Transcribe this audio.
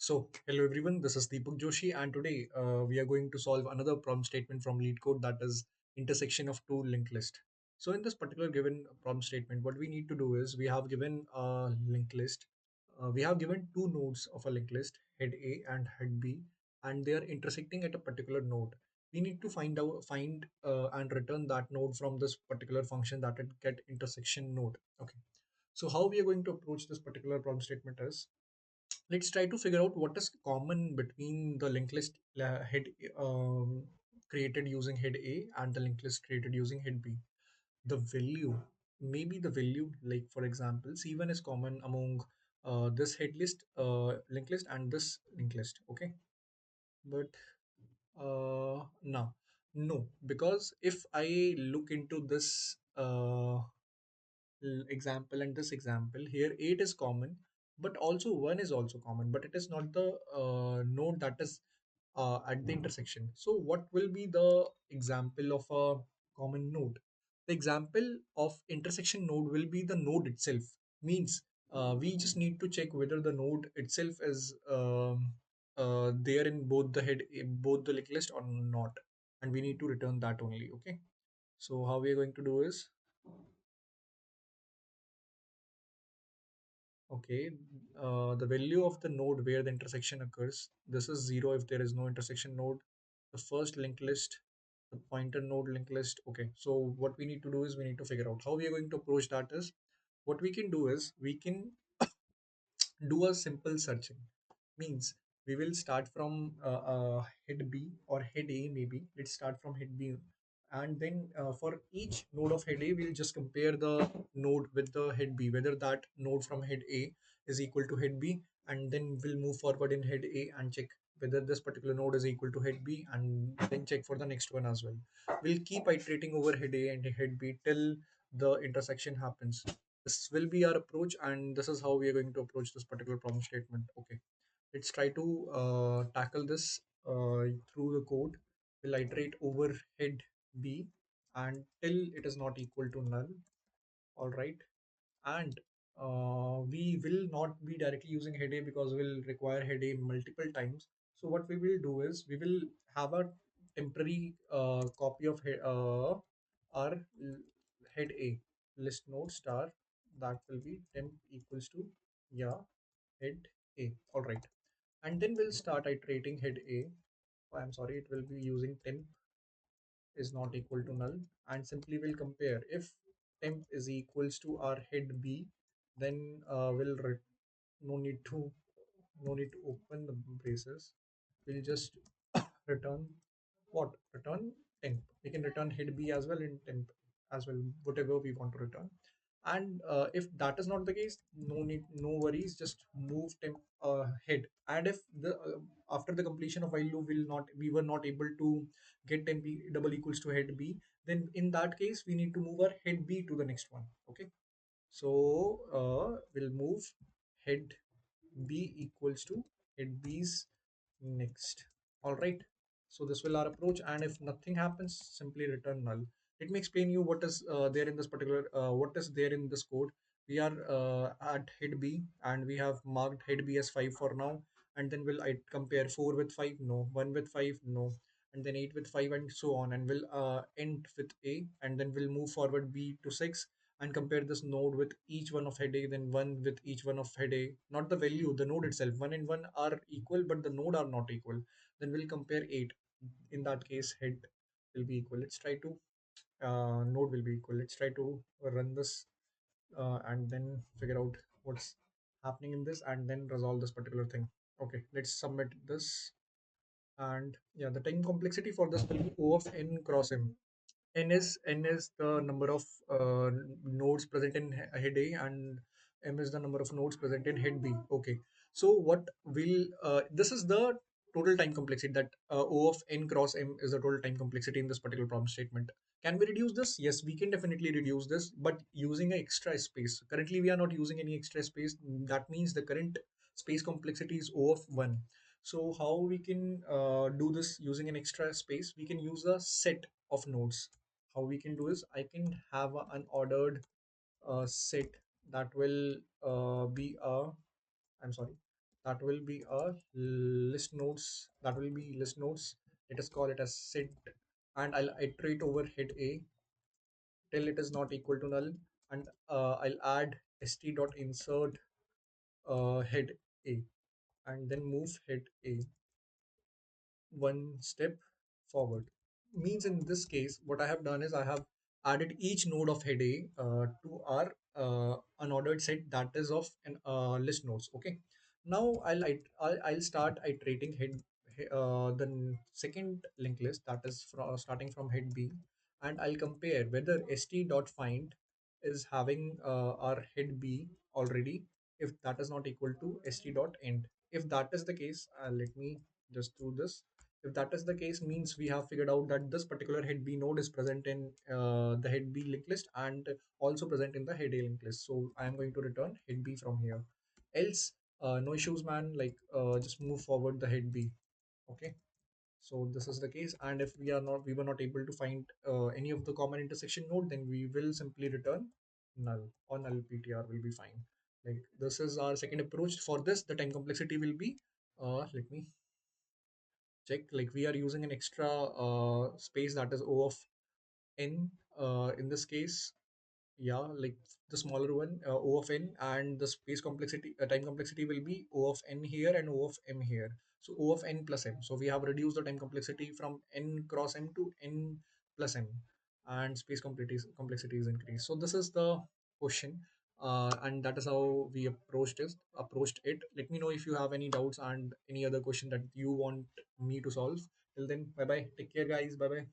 Hello everyone, this is Deepak Joshi, and today we are going to solve another problem statement from LeetCode, that is intersection of two linked list. So, in this particular given problem statement, what we need to do is we have given a linked list. We have given two nodes of a linked list, head A and head B, and they are intersecting at a particular node. We need to find and return that node from this particular function, that it get intersection node. Okay. So how we are going to approach this particular problem statement is, let's try to figure out what is common between the linked list head created using head A and the linked list created using head B. The value, maybe the value, like for example, C1 is common among this head list, linked list, and this linked list. Okay, but now, no, because if I look into this example and this example here, 8 is common, but also 1 is also common, but it is not the node that is at the intersection. So what will be the example of a common node? The example of intersection node will be the node itself. Means we just need to check whether the node itself is there in both the head, in both the linked list or not, and we need to return that only. Okay, so how we are going to do is, okay, the value of the node where the intersection occurs, this is 0 if there is no intersection node. The first linked list, the pointer node linked list. Okay, so what we need to do is we need to figure out how we are going to approach that is, what we can do is we can do a simple searching. Means we will start from head B or head A, maybe. Let's start from head B. And then for each node of head A, we'll just compare the node with the head B, whether that node from head A is equal to head B. And then we'll move forward in head A and check whether this particular node is equal to head B, and then check for the next one as well. We'll keep iterating over head A and head B till the intersection happens. This will be our approach, and this is how we are going to approach this particular problem statement. Okay, let's try to tackle this through the code. We'll iterate over head B until it is not equal to null. All right, and we will not be directly using head A because we'll require head A multiple times. So what we will do is we will have a temporary copy of our head A list node star, that will be temp equals to, yeah, head A. All right, and then we'll start iterating head A. I'm sorry, it will be using temp is not equal to null, and simply we'll compare. If temp is equals to our head B, then no need to open the braces. We'll just return what? Return temp. We can return head B as well in temp as well, whatever we want to return. And if that is not the case, no worries, just move temp head. And if the after the completion of while loop we were not able to get temp double equals to head B, then in that case we need to move our head B to the next one. Okay, so we'll move head B equals to head B's next. All right, so this will our approach, and if nothing happens, simply return null. Let me explain you what is there in this particular what is there in this code. We are at head B, and we have marked head B as 5 for now, and then we'll compare 4 with 5, no, 1 with 5, no, and then 8 with 5, and so on, and we'll end with A, and then we'll move forward B to 6 and compare this node with each one of head A, then 1 with each one of head A, not the value, the node itself. 1 and 1 are equal, but the node are not equal. Then we'll compare 8. In that case, head will be equal. Let's try to node will be equal. Let's try to run this and then figure out what's happening in this, and then resolve this particular thing. Okay, let's submit this. And yeah, the time complexity for this will be O of n cross m. N is the number of nodes present in head A, and M is the number of nodes present in head B. Okay, so what will this is the total time complexity, that O of n cross M is the total time complexity in this particular problem statement. Can we reduce this? Yes, we can definitely reduce this, but using an extra space. Currently, we are not using any extra space. That means the current space complexity is O of 1. So how we can do this using an extra space? We can use a set of nodes. How we can do is, I can have an unordered set that will be a, I'm sorry, that will be a list nodes. That will be list nodes. Let us call it as set, and I'll iterate over head A till it is not equal to null, and I'll add st dot insert head A, and then move head A one step forward. Means in this case, what I have done is I have added each node of head A to our unordered set that is of an list nodes. Okay. Now I'll start iterating second linked list that is starting from head B, and I'll compare whether st.find is having our head B already. If that is not equal to st.end. If that is the case, let me just do this. If that is the case, means we have figured out that this particular head B node is present in the head B linked list and also present in the head A linked list. So I am going to return head B from here. Else, no issues, man. Like just move forward the head B. Okay. So this is the case, and if we were not able to find any of the common intersection node, then we will simply return null, or null PTR will be fine. Like this is our second approach. For this, the time complexity will be let me check. Like we are using an extra space that is O of n in this case. Yeah, like the smaller one, O of n, and the space complexity, time complexity will be O of n here and O of m here. So O of n plus m. So we have reduced the time complexity from n cross m to n plus m, and space complexity is increased. So this is the question, and that is how we approached it. Let me know if you have any doubts and any other question that you want me to solve. Till then, bye bye. Take care, guys. Bye bye.